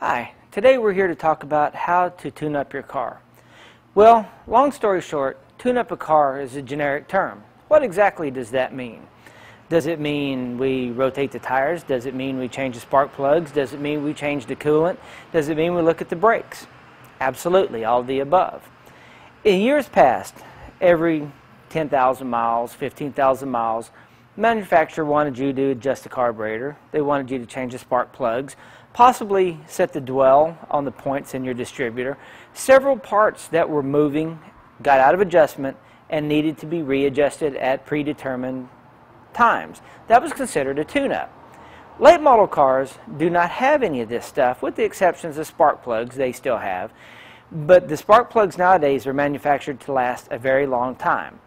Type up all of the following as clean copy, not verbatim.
Hi, today we're here to talk about how to tune up your car. Well, long story short, tune up a car is a generic term. What exactly does that mean? Does it mean we rotate the tires? Does it mean we change the spark plugs? Does it mean we change the coolant? Does it mean we look at the brakes? Absolutely, all of the above. In years past, every 10,000 miles, 15,000 miles, the manufacturer wanted you to adjust the carburetor. They wanted you to change the spark plugs, possibly set the dwell on the points in your distributor. Several parts that were moving got out of adjustment and needed to be readjusted at predetermined times. That was considered a tune-up. Late model cars do not have any of this stuff, with the exceptions of spark plugs they still have. But the spark plugs nowadays are manufactured to last a very long time.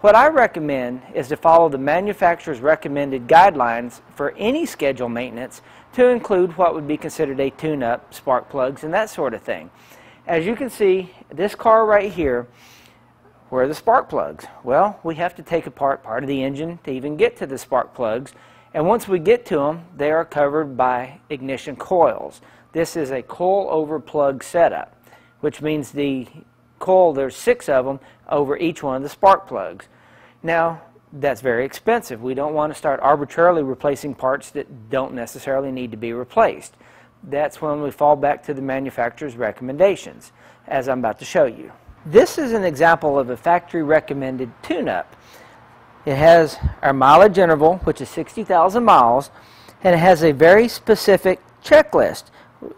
What I recommend is to follow the manufacturer's recommended guidelines for any scheduled maintenance to include what would be considered a tune-up, spark plugs, and that sort of thing. As you can see, this car right here, where are the spark plugs? Well, we have to take apart part of the engine to even get to the spark plugs, and once we get to them, they are covered by ignition coils. This is a coil-over plug setup, which means the coil, there's 6 of them over each one of the spark plugs. Now, that's very expensive. We don't want to start arbitrarily replacing parts that don't necessarily need to be replaced. That's when we fall back to the manufacturer's recommendations, as I'm about to show you. This is an example of a factory recommended tune-up. It has our mileage interval, which is 60,000 miles, and it has a very specific checklist.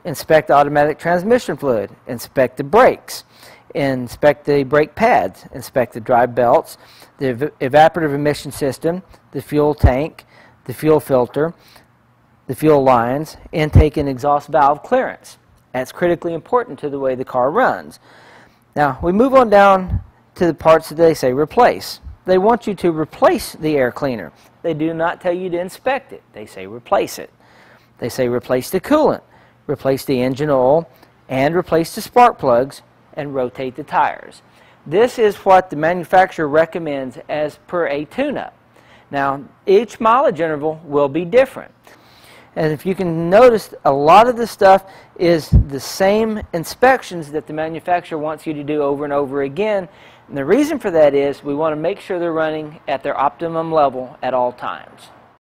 Inspect automatic transmission fluid, inspect the brakes, inspect the brake pads, inspect the drive belts, the evaporative emission system, the fuel tank, the fuel filter, the fuel lines, intake and exhaust valve clearance. That's critically important to the way the car runs. Now, we move on down to the parts that they say replace. They want you to replace the air cleaner. They do not tell you to inspect it. They say replace it. They say replace the coolant, replace the engine oil, and replace the spark plugs, and rotate the tires. This is what the manufacturer recommends as per a tune-up. Now, each mileage interval will be different. And if you can notice, a lot of the stuff is the same inspections that the manufacturer wants you to do over and over again. And the reason for that is we want to make sure they're running at their optimum level at all times.